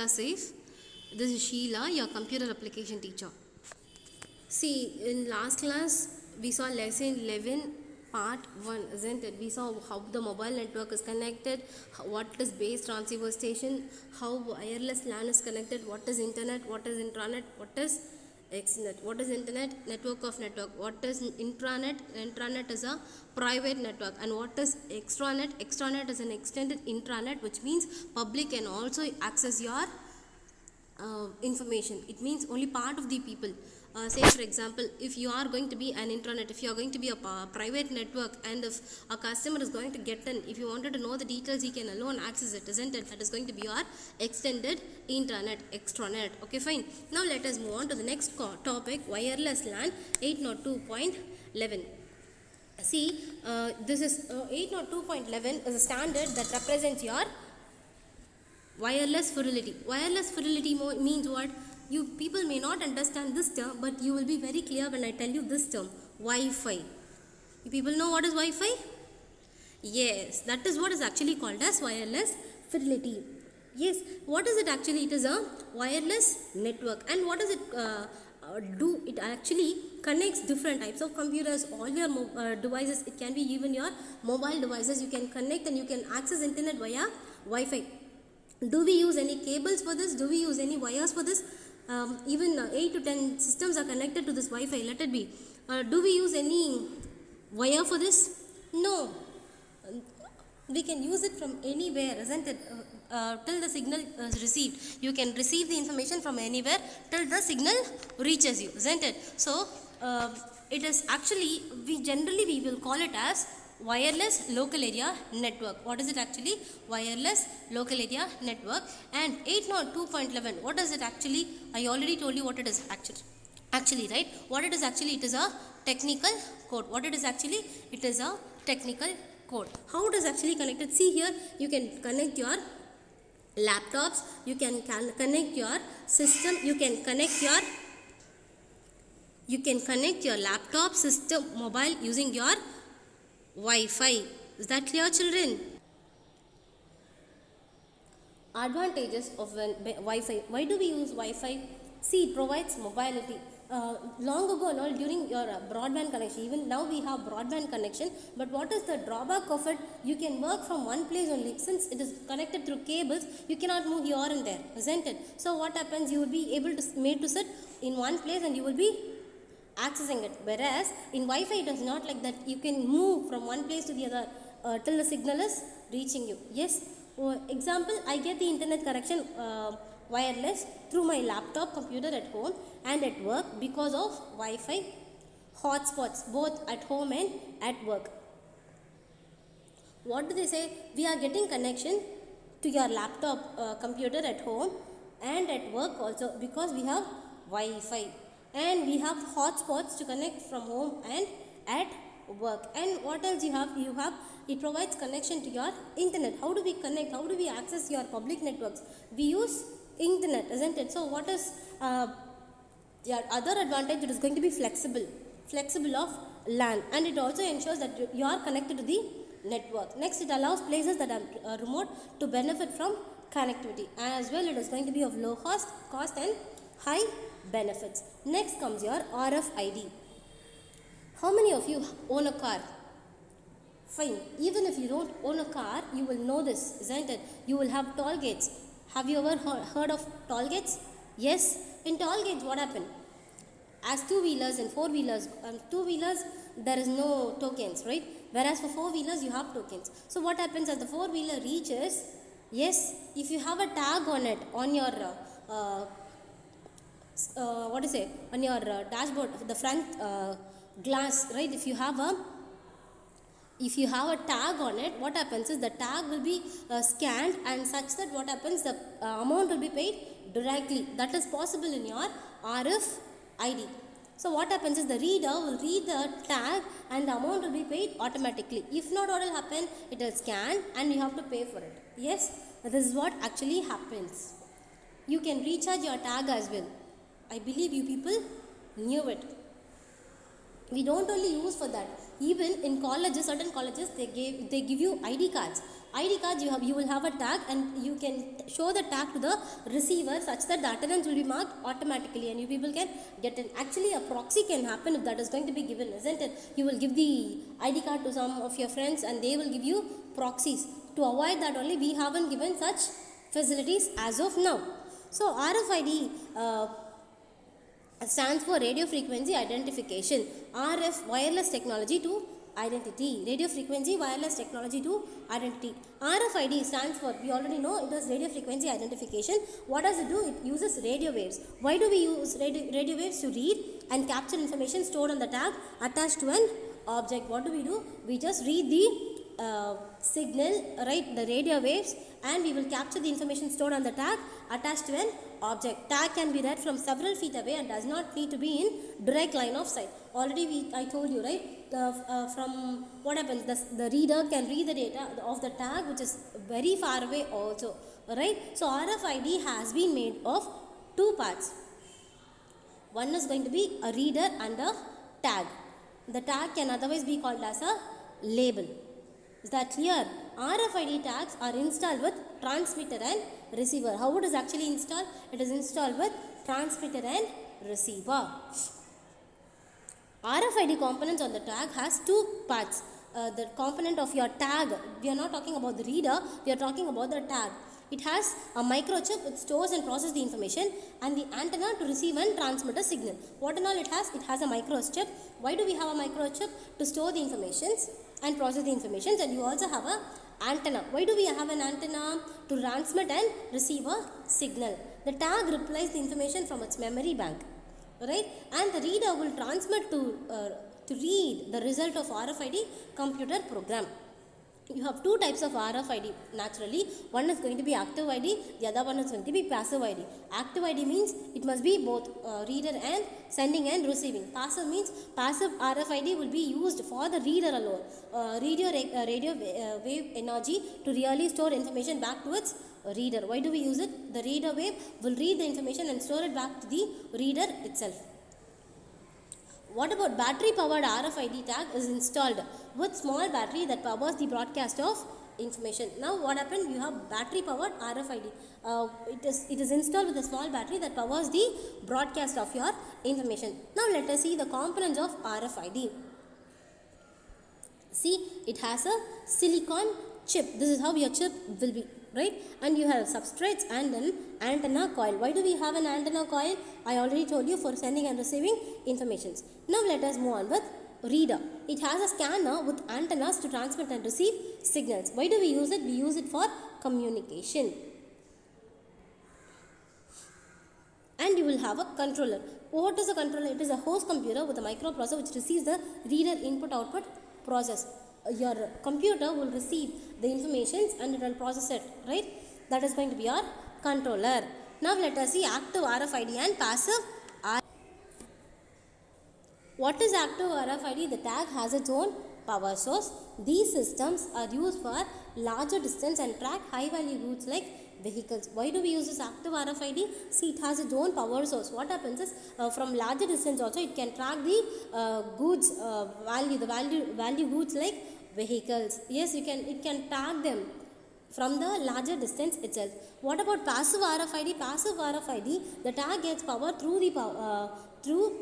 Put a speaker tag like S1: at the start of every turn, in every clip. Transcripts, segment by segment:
S1: Sheila safe. This is Sheila, your computer application teacher. See, in last class we saw lesson 11 part 1, isn't it? We saw how the mobile network is connected, what is base transceiver station, how wireless LAN is connected, what is internet, what is intranet, what is extranet, what is internet, network of network, what is intranet, intranet is a private network, and what is extranet, extranet is an extended intranet, which means public can also access your information. It means only part of the people. Say for example, if you are going to be an intranet, if you are going to be a private network, and if a customer is going to get in, if you wanted to know the details, he can alone access it, isn't it? That is going to be your extended intranet, extranet. Okay, fine. Now let us move on to the next topic, wireless LAN 802.11. See, this is 802.11 is a standard that represents your wireless fidelity. Wireless fidelity means what? You people may not understand this term, but you will be very clear when I tell you this term, Wi-Fi. You people know what is Wi-Fi? Yes, that is what is actually called as wireless fidelity. Yes, what is it actually? It is a wireless network. And what does it do? It actually connects different types of computers, all your devices. It can be even your mobile devices. You can connect and you can access internet via Wi-Fi. Do we use any cables for this? Do we use any wires for this? Even 8 to 10 systems are connected to this Wi-Fi, let it be. Do we use any wire for this? No. We can use it from anywhere, isn't it? Till the signal is received. You can receive the information from anywhere till the signal reaches you, isn't it? So, it is actually, we will call it as wireless local area network. What is it actually? Wireless local area network. And 802.11, what is it actually? I already told you what it is actually, right? What it is actually? It is a technical code. What it is actually? It is a technical code. How it is actually connected? See here, you can connect your laptops, you can connect your system, you can connect your laptop, system, mobile using your Wi-Fi. Is that clear, children? Advantages of Wi-Fi. Why do we use Wi-Fi? See, it provides mobility. Long ago and all, during your broadband connection, even now we have broadband connection, but what is the drawback of it? You can work from one place only. Since it is connected through cables, you cannot move here and there, isn't it? So what happens? You will be able to made to sit in one place and you will be accessing it. Whereas in Wi-Fi it is not like that. You can move from one place to the other till the signal is reaching you. Yes. Example, I get the internet connection wireless through my laptop computer at home and at work because of Wi-Fi hotspots both at home and at work. What do they say? We are getting connection to your laptop computer at home and at work also because we have Wi-Fi. And we have hotspots to connect from home and at work. And what else you have? It provides connection to your internet. How do we connect? How do we access your public networks? We use internet, isn't it? So what is your other advantage? It is going to be flexible of LAN, and it also ensures that you are connected to the network. Next, it allows places that are remote to benefit from connectivity. As well, it is going to be of low cost and high benefits. Next comes your RFID. How many of you own a car? Fine. Even if you don't own a car, you will know this, isn't it? You will have toll gates. Have you ever heard of toll gates? Yes. In toll gates, what happened? As two-wheelers and four-wheelers, two-wheelers, there is no tokens, right? Whereas for four-wheelers, you have tokens. So what happens as the four-wheeler reaches? Yes, if you have a tag on it, on your on your dashboard, the front glass, right? If you have a tag on it, what happens is the tag will be scanned, and such that what happens, the amount will be paid directly. That is possible in your RFID. So what happens is the reader will read the tag and the amount will be paid automatically. If not, what will happen? It will scan and you have to pay for it. Yes, this is what actually happens. You can recharge your tag as well. I believe you people knew it. We don't only use for that. Even in colleges, certain colleges, they give you ID cards. ID cards, you will have a tag, and you can show the tag to the receiver such that the attendance will be marked automatically, and you people can get an. Actually, a proxy can happen if that is going to be given, isn't it? You will give the ID card to some of your friends, and they will give you proxies. To avoid that only, we haven't given such facilities as of now. So RFID stands for radio frequency identification. RF, wireless technology to identity. Radio frequency wireless technology to identity. RFID stands for, we already know it is radio frequency identification. What does it do? It uses radio waves. Why do we use radio waves? To read and capture information stored on the tag attached to an object. What do? We just read the signal, right, the radio waves, and we will capture the information stored on the tag attached to an object. Tag can be read from several feet away and does not need to be in direct line of sight. Already I told you, right, from what happens, the reader can read the data of the tag which is very far away also, right. So RFID has been made of two parts. One is going to be a reader and a tag. The tag can otherwise be called as a label. Is that clear? RFID tags are installed with transmitter and receiver. How it is actually installed? It is installed with transmitter and receiver. RFID components on the tag has two parts. The component of your tag, we are not talking about the reader, we are talking about the tag. It has a microchip which stores and processes the information, and the antenna to receive and transmit a signal. What and all it has? It has a microchip. Why do we have a microchip? To store the informations and process the information, and you also have a antenna. Why do we have an antenna? To transmit and receive a signal. The tag replies the information from its memory bank, right? And the reader will transmit to read the result of RFID computer program. You have two types of RFID naturally. One is going to be active ID, the other one is going to be passive ID. Active ID means it must be both reader and sending and receiving. Passive means passive RFID will be used for the reader alone. Radio wave energy to really store information back to its reader. Why do we use it? The reader wave will read the information and store it back to the reader itself. What about battery powered RFID tag is installed with small battery that powers the broadcast of information. Now what happened? You have battery powered RFID. It is installed with a small battery that powers the broadcast of your information. Now let us see the components of RFID. See, it has a silicon chip. This is how your chip will be, right? And you have substrates and an antenna coil. Why do we have an antenna coil? I already told you, for sending and receiving informations. Now let us move on with reader. It has a scanner with antennas to transmit and receive signals. Why do we use it? We use it for communication. And you will have a controller. What is a controller? It is a host computer with a microprocessor which receives the reader input-output process. Your computer will receive the information and it will process it, right? That is going to be your controller. Now let us see active RFID and passive RFID. What is active RFID? The tag has its own power source. These systems are used for larger distance and track high value routes like vehicles. Why do we use this active RFID? See, it has its own power source. What happens is from larger distance also it can track the goods value goods like vehicles. Yes, it can tag them from the larger distance itself. What about passive RFID? Passive RFID, the tag gets power through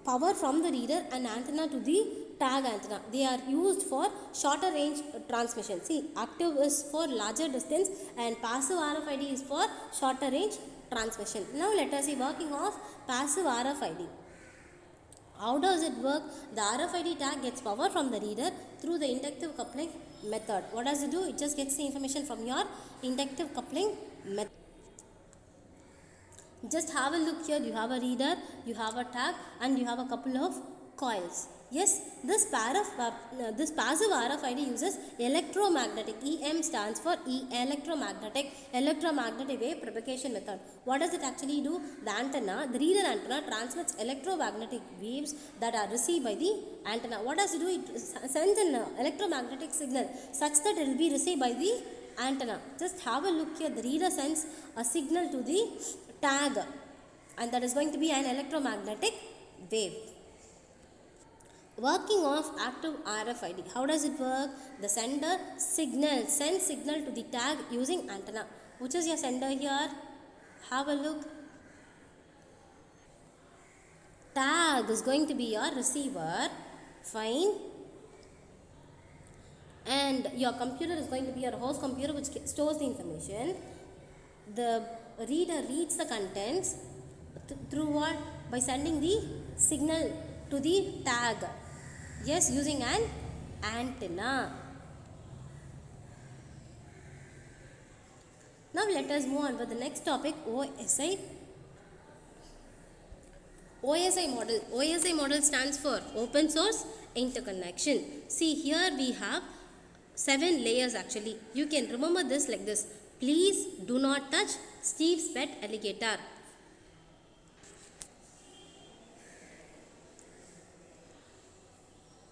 S1: power from the reader and antenna to the tag antenna. They are used for shorter range transmission. See, active is for larger distance and passive RFID is for shorter range transmission. Now let us see working of passive RFID. How does it work? The RFID tag gets power from the reader through the inductive coupling method. What does it do? It just gets the information from your inductive coupling method. Just have a look here. You have a reader, you have a tag, and you have a couple of coils. Yes, this passive RFID uses electromagnetic. EM stands for electromagnetic wave propagation method. What does it actually do? The reader antenna transmits electromagnetic waves that are received by the antenna. What does it do? It sends an electromagnetic signal such that it will be received by the antenna. Just have a look here. The reader sends a signal to the tag, and that is going to be an electromagnetic wave. Working of active RFID. How does it work? The sender sends signal to the tag using antenna. Which is your sender here? Have a look. Tag is going to be your receiver. Fine. And your computer is going to be your host computer, which stores the information. The reader reads the contents through what? By sending the signal to the tag. Yes, using an antenna. Now let us move on with the next topic, OSI. OSI model. OSI model stands for Open Source Interconnection. See, here we have 7 layers actually. You can remember this like this. Please do not touch Steve's pet alligator.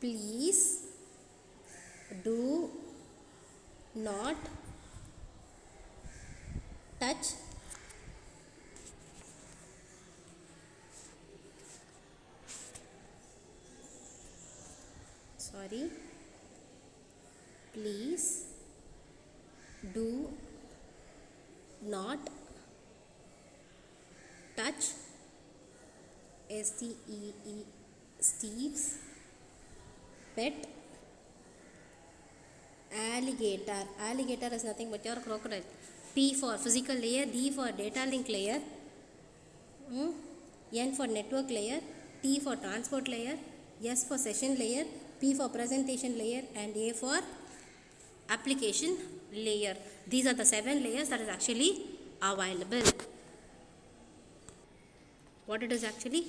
S1: Please do not touch please do not touch Steve's pet alligator. Alligator is nothing but your crocodile. P for physical layer, D for data link layer, N for network layer, T for transport layer, S for session layer, P for presentation layer, and A for application layer. These are the 7 layers that is actually available. What it is actually?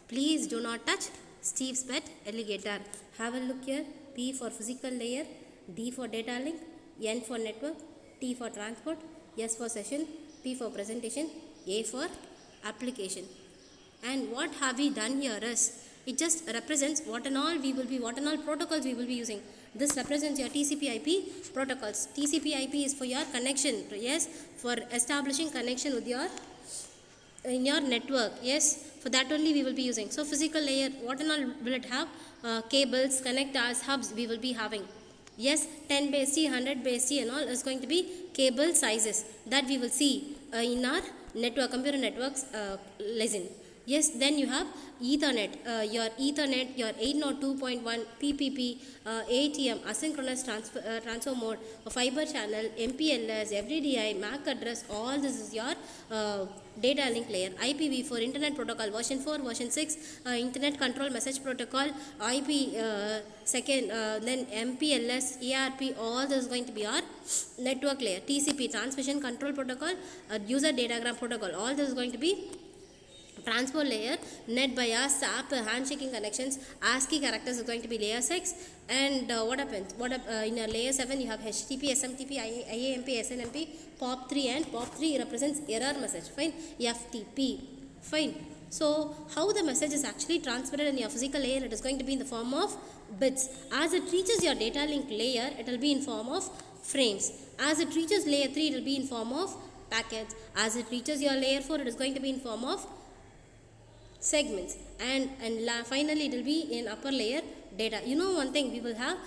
S1: Please do not touch Steve's pet alligator. Have a look here. P for physical layer, D for data link, N for network, T for transport, S for session, P for presentation, A for application. And what have we done here is, it just represents what and all protocols we will be using. This represents your TCP/IP protocols. TCP/IP is for your connection, yes, for establishing connection with in your network, yes, for that only we will be using. So physical layer, what and all will it have? Cables, connectors, hubs we will be having. Yes, 10 base T, 100 base T and all is going to be cable sizes that we will see in our network, computer networks lesson. Yes, then you have Ethernet, your 802.1 PPP, ATM, asynchronous transfer mode, fiber channel, MPLS, FDDI, MAC address, all this is your data link layer. IPv4, Internet Protocol, version 4, version 6, Internet Control Message Protocol, IP second, then MPLS, ERP, all this is going to be our network layer. TCP, Transmission Control Protocol, User Datagram Protocol, all this is going to be transport layer. NetBIOS, SAP, handshaking connections, ASCII characters is going to be layer 6. And what happens? In layer 7 you have HTTP, SMTP, IAMP, SNMP, POP3, and POP3 represents error message. Fine. FTP. Fine. So how the message is actually transmitted in your physical layer? It is going to be in the form of bits. As it reaches your data link layer, it will be in form of frames. As it reaches layer 3, it will be in form of packets. As it reaches your layer 4, it is going to be in form of segments, and finally it will be in upper layer data. You know one thing, we will have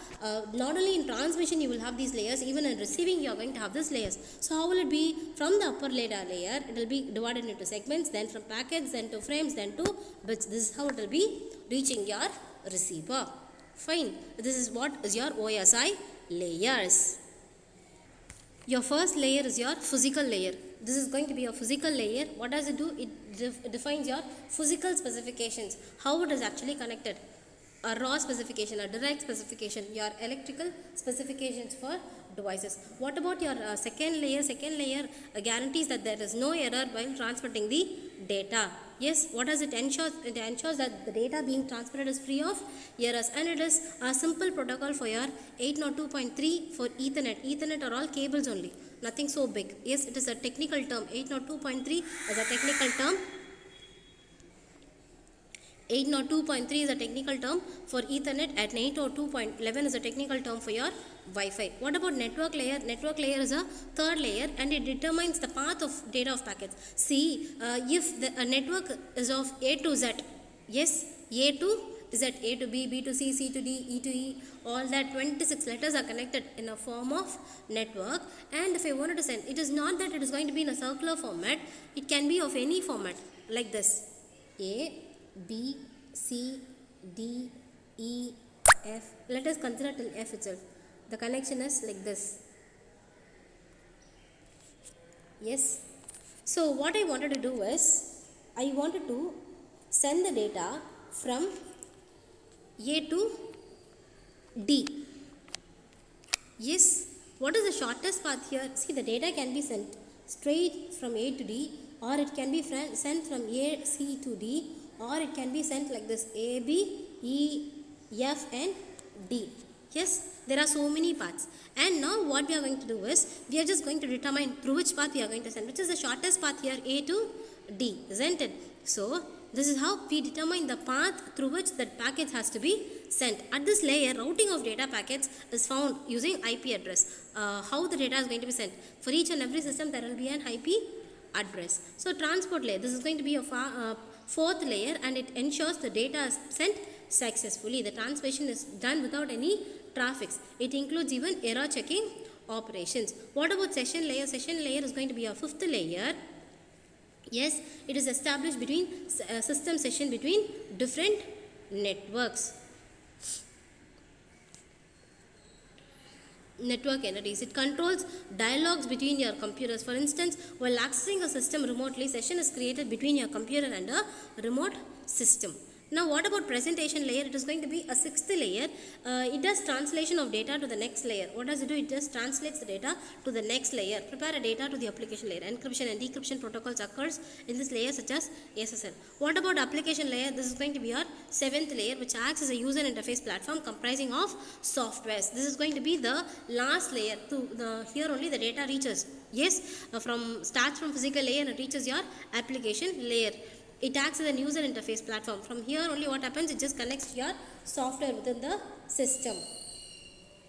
S1: not only in transmission you will have these layers, even in receiving you are going to have these layers. So how will it be? From the upper data layer it will be divided into segments, then from packets, then to frames, then to bits. This is how it will be reaching your receiver. Fine. This is what is your OSI layers. Your first layer is your physical layer. This is going to be a physical layer. What does it do? It defines your physical specifications, how it is actually connected. A raw specification, a direct specification, your electrical specifications for devices. What about your second layer? Second layer guarantees that there is no error while transmitting the data. Yes, what does it ensure? It ensures that the data being transmitted is free of errors, and it is a simple protocol for your 802.3 for Ethernet. Ethernet are all cables only, nothing so big. Yes, it is a technical term. 802.3 is a technical term. 802.3 is a technical term for Ethernet, and 802.11 is a technical term for your Wi-Fi. What about network layer? Network layer is a third layer, and it determines the path of data of packets. See, if a network is of A to Z, yes, A to Z A to B, B to C, C to D, E to E, all that 26 letters are connected in a form of network. And if I wanted to send, it is not that it is going to be in a circular format, it can be of any format like this: A, B, C, D, E, F. Let us consider till F itself. The connection is like this. Yes. So what I wanted to do is, I wanted to send the data from A to D. Yes. What is the shortest path here? See, the data can be sent straight from A to D, or it can be sent from A, C to D, or it can be sent like this: A, B, E, F and D. Yes, there are so many paths. And now what we are going to do is, we are just going to determine through which path we are going to send, which is the shortest path here, A to D, isn't it? So this is how we determine the path through which that packet has to be sent. At this layer, routing of data packets is found using IP address. How the data is going to be sent. For each and every system, there will be an IP address. So transport layer, this is going to be a fourth layer, and it ensures the data is sent successfully. The transmission is done without any traffics. It includes even error checking operations. What about session layer? Session layer is going to be a fifth layer. Yes, it is established between system session between different networks. Network entities. It controls dialogues between your computers. For instance, while accessing a system remotely, session is created between your computer and a remote system. Now what about presentation layer? It is going to be a sixth layer. It does translation of data to the next layer. What does it do? It just translates the data to the next layer. Prepare a data to the application layer. Encryption and decryption protocols occurs in this layer, such as SSL. What about application layer? This is going to be our seventh layer, which acts as a user interface platform comprising of softwares. This is going to be the last layer. Here only the data reaches. Yes, starts from physical layer and reaches your application layer. It acts as a user interface platform. From here only what happens, it just connects your software within the system.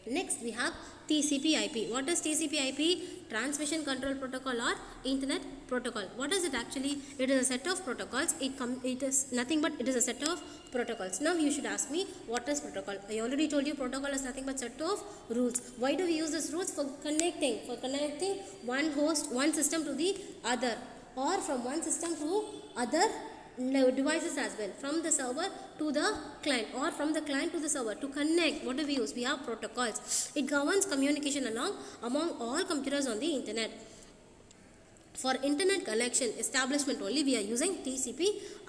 S1: Next we have TCP IP. What is TCP IP? Transmission Control Protocol or Internet Protocol. What is it actually? It is a set of protocols. It is nothing but it is a set of protocols. Now you should ask me, what is protocol? I already told you protocol is nothing but set of rules. Why do we use these rules? For connecting one host, one system to the other, or from one system to other devices as well, from the server to the client, or from the client to the server. To connect, what do we use? We have protocols. It governs communication among all computers on the internet. For internet connection establishment only, we are using TCP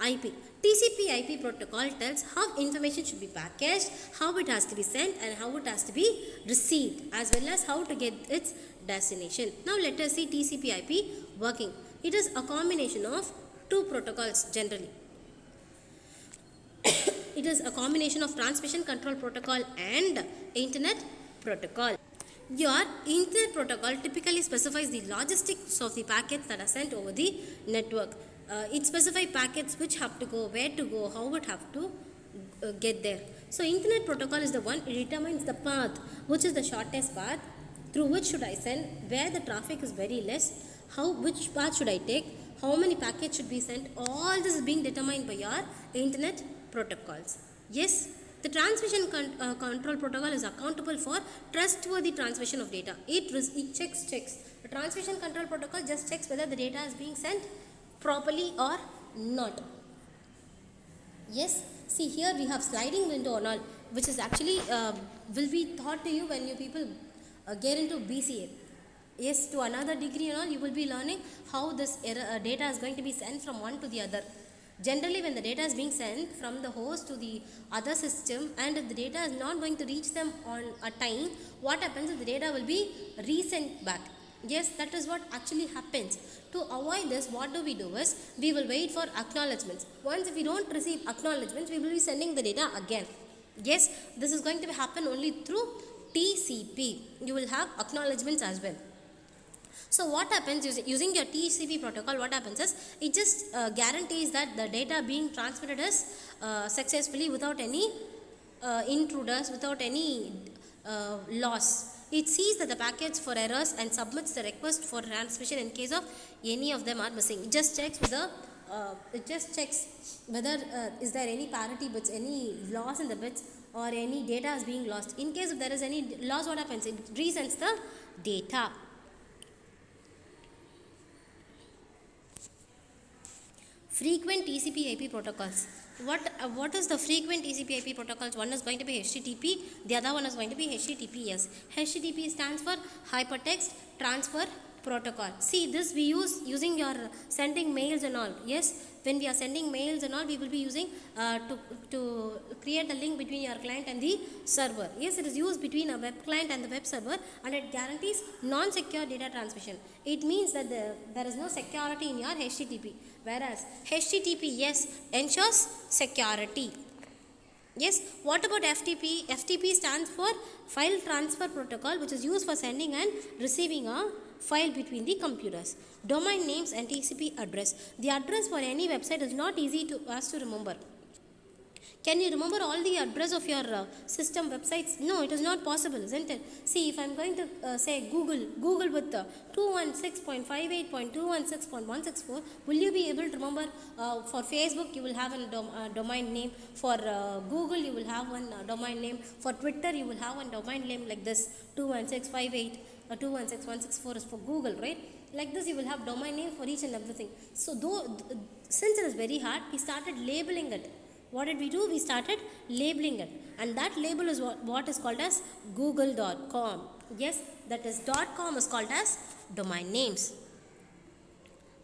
S1: IP. TCP IP protocol tells how information should be packaged, how it has to be sent, and how it has to be received, as well as how to get its destination. Now let us see TCP IP working. It is a combination of two protocols generally. It is a combination of transmission control protocol and internet protocol. Your internet protocol typically specifies the logistics of the packets that are sent over the network. It specifies packets which have to go, where to go, how it have to get there. So internet protocol is the one, it determines the path, which is the shortest path, through which should I send, where the traffic is very less, which path should I take, how many packets should be sent. All this is being determined by your internet protocols. Yes, the transmission control protocol is accountable for trustworthy transmission of data. It checks. The transmission control protocol just checks whether the data is being sent properly or not. Yes, see here we have sliding window and all, which is actually will be taught to you when you people get into BCA. Yes, to another degree and all, you will be learning how this data is going to be sent from one to the other. Generally, when the data is being sent from the host to the other system, and if the data is not going to reach them on a time, what happens is the data will be resent back. Yes, that is what actually happens. To avoid this, what do is, we will wait for acknowledgements. Once if we don't receive acknowledgements, we will be sending the data again. Yes, this is going to happen only through TCP. You will have acknowledgements as well. So what happens using your TCP protocol, what happens is, it just guarantees that the data being transmitted is successfully without any intruders, without any loss. It sees that the packets for errors and submits the request for transmission in case of any of them are missing. It just checks with the it just checks whether is there any parity bits, any loss in the bits, or any data is being lost. In case if there is any loss, what happens? It resends the data. Frequent TCP/IP protocols. What is the frequent TCP/IP protocols? One is going to be HTTP, the other one is going to be HTTPS. HTTP stands for Hypertext Transfer Protocol. See, this we use using your sending mails and all. Yes, when we are sending mails and all, we will be using to create a link between your client and the server. Yes, it is used between a web client and the web server, and it guarantees non-secure data transmission. It means that there is no security in your HTTP, whereas HTTPS ensures security. Yes, what about FTP? FTP stands for File Transfer Protocol, which is used for sending and receiving a file between the computers. Domain names and TCP address. The address for any website is not easy to us to remember. Can you remember all the address of your system websites? No, it is not possible, isn't it? See, if I am going to say Google with 216.58.216.164, will you be able to remember? For Facebook, you will have a domain name. For Google, you will have one domain name. For Twitter, you will have one domain name like this, 216.58 or 216.164 is for Google, right? Like this, you will have domain name for each and everything. So, since it is very hard, we started labeling it. What did we do? We started labeling it, and that label is what is called as google.com. Yes, that is .com is called as domain names.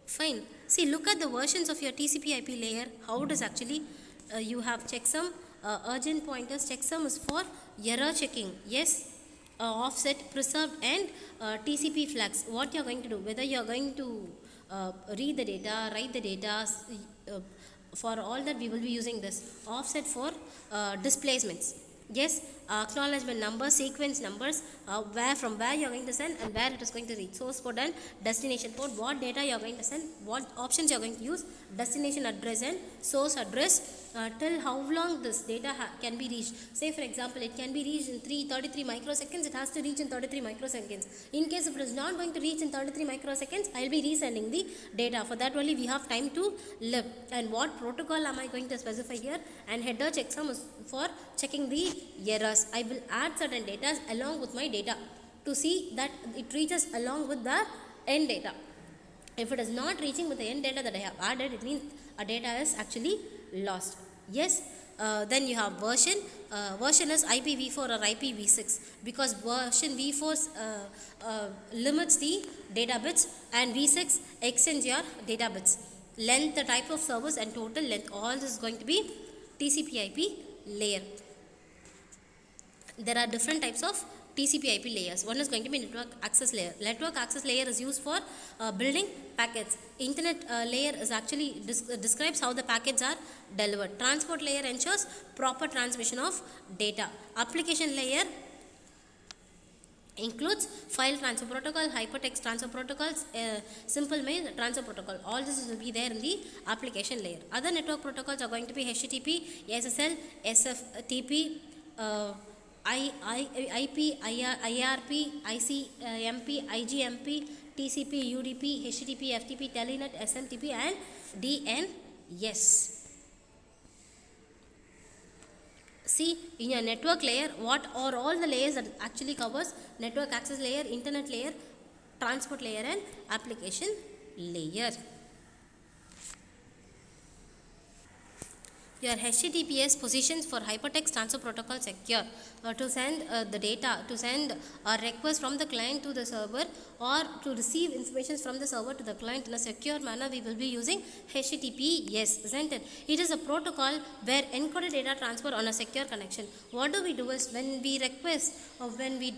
S1: Fine. See, look at the versions of your TCP/IP layer. How it is actually. You have checksum, urgent pointers. Checksum is for error checking. Yes. Offset, preserved, and TCP flags. What you are going to do? Whether you are going to read the data, write the data. For all that, we will be using this. Offset for displacements. Yes, acknowledgement numbers, sequence numbers, from where you are going to send and where it is going to reach. Source port and destination port, what data you are going to send, what options you are going to use, destination address and source address, till how long this data can be reached. Say for example, it can be reached in 33 microseconds, it has to reach in 33 microseconds. In case if it is not going to reach in 33 microseconds, I will be resending the data. For that only we have time to live. And what protocol am I going to specify here? And header checksum is for checking the errors. I will add certain data along with my data to see that it reaches along with the end data. If it is not reaching with the end data that I have added, it means a data is actually lost. Yes. Then you have version. Version is IPv4 or IPv6, because version v4 limits the data bits and v6 extends your data bits. Length, the type of service, and total length, all this is going to be TCP/IP layer. There are different types of TCP/IP layers. One is going to be network access layer. Network access layer is used for building packets. Internet layer is actually describes how the packets are delivered. Transport layer ensures proper transmission of data. Application layer includes file transfer protocol, hypertext transfer protocols, simple mail transfer protocol. All this will be there in the application layer. Other network protocols are going to be HTTP, SSL, SFTP, IP, IRP, ICMP, IGMP, TCP, UDP, HTTP, FTP, Telenet, SMTP, and DNS. See, in your network layer, what are all the layers that actually covers? Network access layer, internet layer, transport layer, and application layer. Your HTTPS positions for hypertext transfer protocol secure to send the data, to send a request from the client to the server, or to receive information from the server to the client in a secure manner. We will be using HTTPS, isn't it? It is a protocol where encoded data transfer on a secure connection. What do we do is when we request or when we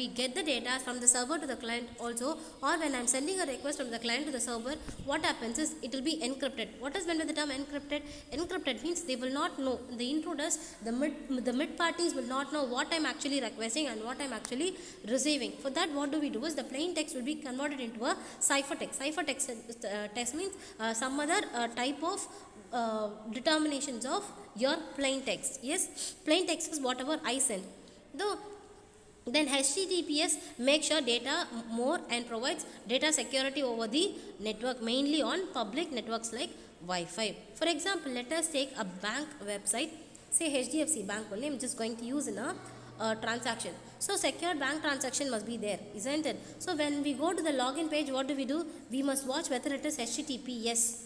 S1: get the data from the server to the client also, or when I am sending a request from the client to the server, what happens is it will be encrypted. What is meant by the term encrypted? Encrypted means they will not know, the intruders, the mid parties will not know what I am actually requesting and what I am actually receiving. For that, what do we do is the plain text will be converted into a ciphertext. Ciphertext text means some other type of determinations of your plain text. Yes, plain text is whatever I send. Though then HTTPS makes sure data more and provides data security over the network, mainly on public networks like Wi-Fi. For example, let us take a bank website, say HDFC Bank only. I'm just going to use in a transaction. So secure bank transaction must be there, isn't it? So when we go to the login page, what do? We must watch whether it is HTTPS.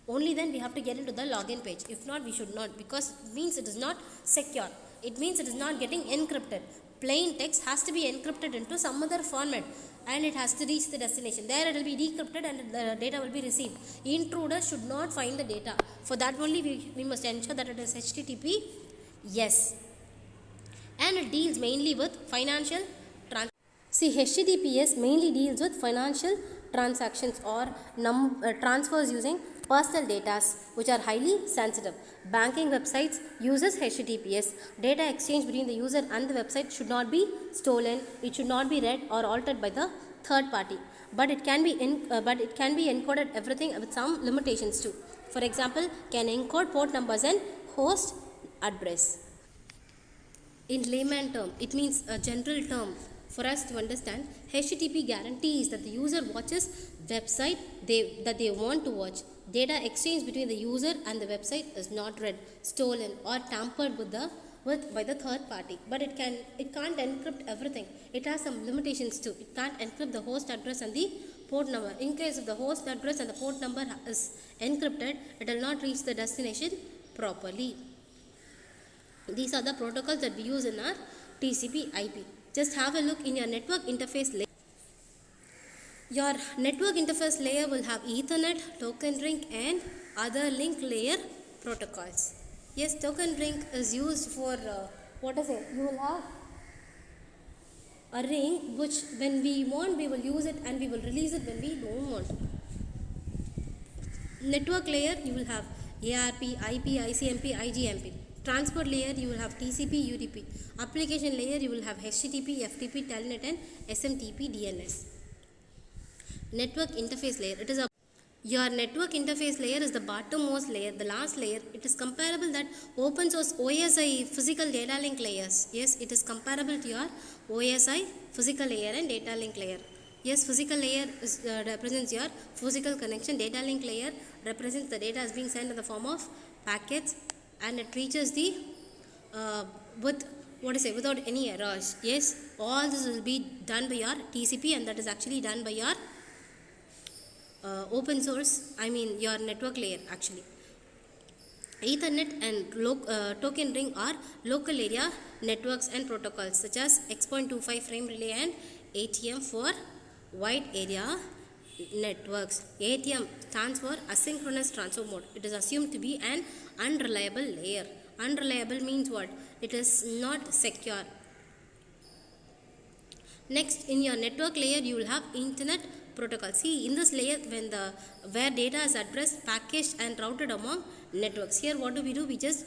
S1: Only then we have to get into the login page. If not, we should not, because it means it is not secure. It means it is not getting encrypted. Plain text has to be encrypted into some other format, and it has to reach the destination. There it will be decrypted and the data will be received. Intruder should not find the data. For that only we must ensure that it is HTTP yes. And it deals mainly with financial transactions. See, HTTPS mainly deals with financial transactions or transfers using personal data which are highly sensitive. Banking websites uses HTTPS. Data exchange between the user and the website should not be stolen. It should not be read or altered by the third party. But it can be encoded everything with some limitations too. For example, can encode port numbers and host address. In layman term, it means a general term. For us to understand, HTTP guarantees that the user watches website that they want to watch. Data exchange between the user and the website is not read, stolen or tampered by the third party. But it can't encrypt everything. It has some limitations too. It can't encrypt the host address and the port number. In case if the host address and the port number is encrypted, it will not reach the destination properly. These are the protocols that we use in our TCP IP. Just have a look in your network interface layer. Your network interface layer will have Ethernet, token ring and other link layer protocols. Yes, token ring is used for you will have a ring which when we want we will use it and we will release it when we don't want. Network layer you will have ARP, IP, ICMP, IGMP. Transport layer you will have TCP, UDP. Application layer you will have HTTP, FTP, Telnet and SMTP, DNS. Network interface layer. Your network interface layer is the bottommost layer, the last layer. It is comparable that open source OSI physical data link layers. Yes, it is comparable to your OSI physical layer and data link layer. Yes, physical layer represents your physical connection. Data link layer represents the data is being sent in the form of packets and it reaches the without any errors. Yes, all this will be done by your TCP and that is actually done by your open source, your network layer actually. Ethernet and token ring are local area networks and protocols such as X.25 frame relay and ATM for wide area networks. ATM stands for asynchronous transfer mode. It is assumed to be an unreliable layer. Unreliable means what? It is not secure. Next, in your network layer you will have internet protocol. See, in this layer where data is addressed, packaged and routed among networks. Here what do? We just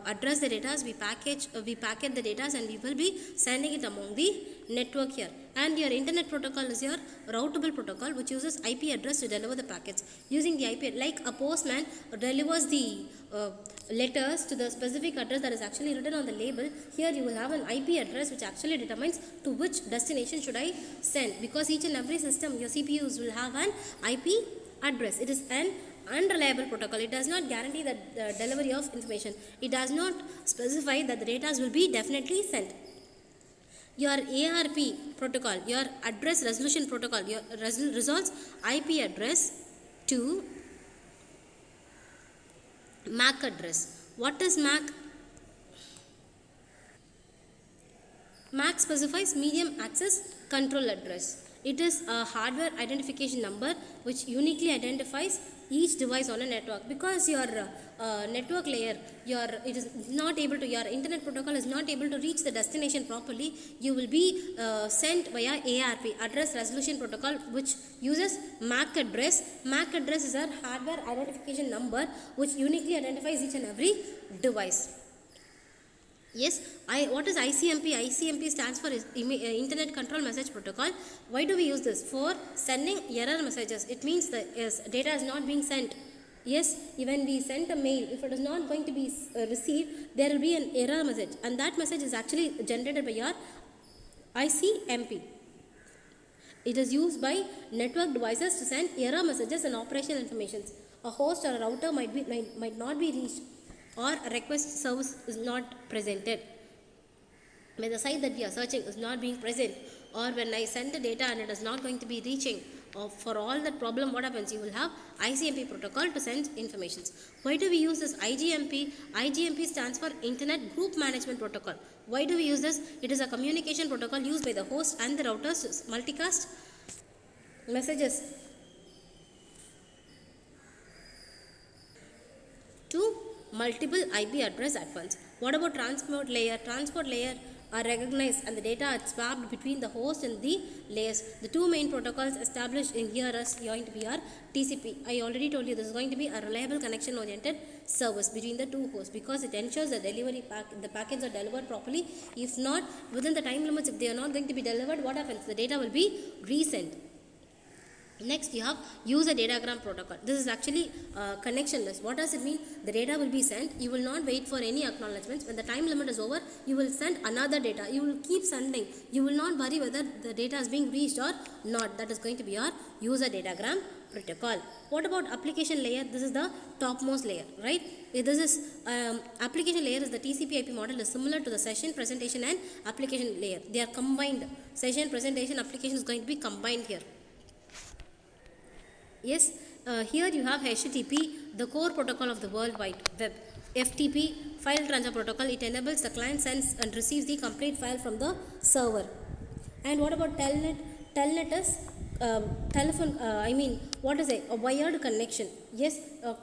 S1: address the data, we packet the data and we will be sending it among the network here. And your internet protocol is your routable protocol which uses IP address to deliver the packets. Using the IP, like a postman delivers the letters to the specific address that is actually written on the label. Here you will have an IP address which actually determines to which destination should I send, because each and every system your CPUs will have an IP address. It is an unreliable protocol. It does not guarantee the delivery of information. It does not specify that the data will be definitely sent. Your ARP protocol, your address resolution protocol, resolves IP address to MAC address. What is MAC? MAC specifies medium access control address. It is a hardware identification number which uniquely identifies each device on a network, because your network layer, your internet protocol is not able to reach the destination properly. You will be sent via ARP, address resolution protocol, which uses MAC address. MAC address is a hardware identification number which uniquely identifies each and every device. Yes, what is ICMP? ICMP stands for Internet Control Message Protocol. Why do we use this? For sending error messages. It means that data is not being sent. Yes, when we send a mail, if it is not going to be received, there will be an error message, and that message is actually generated by your ICMP. It is used by network devices to send error messages and operational information. a host or a router might not be reached, or a request service is not presented. When the site that we are searching is not being present, or when I send the data and it is not going to be reaching, or for all that problem, what happens? You will have IGMP protocol to send informations. Why do we use this IGMP? IGMP stands for Internet Group Management Protocol. Why do we use this? It is a communication protocol used by the host and the routers to multicast messages to multiple IP address at once. What about transport layer? Transport layer are recognized and the data are swapped between the host and the layers. The two main protocols established in here are going to be our TCP. I already told you this is going to be a reliable connection oriented service between the two hosts, because it ensures the the packets are delivered properly. If not, within the time limits, if they are not going to be delivered, what happens? The data will be resent. Next, you have user datagram protocol. This is actually connectionless. What does it mean? The data will be sent. You will not wait for any acknowledgements. When the time limit is over, you will send another data. You will keep sending. You will not worry whether the data is being reached or not. That is going to be our user datagram protocol. What about application layer? This is the topmost layer, right? This is application layer is the TCP IP model is similar to the session, presentation and application layer. They are combined. Session, presentation, application is going to be combined here. Yes, here you have HTTP, the core protocol of the World Wide Web. FTP, file transfer protocol, it enables the client sends and receives the complete file from the server. And what about Telnet? Telnet is what is it? A wired connection. Yes,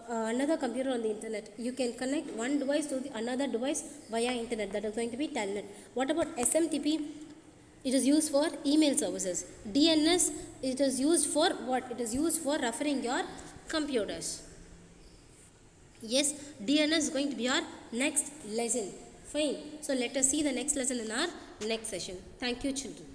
S1: another computer on the internet. You can connect one device to another device via internet. That is going to be Telnet. What about SMTP? It is used for email services. DNS, it is used for what? It is used for referring your computers. Yes, DNS is going to be our next lesson. Fine. So let us see the next lesson in our next session. Thank you, children.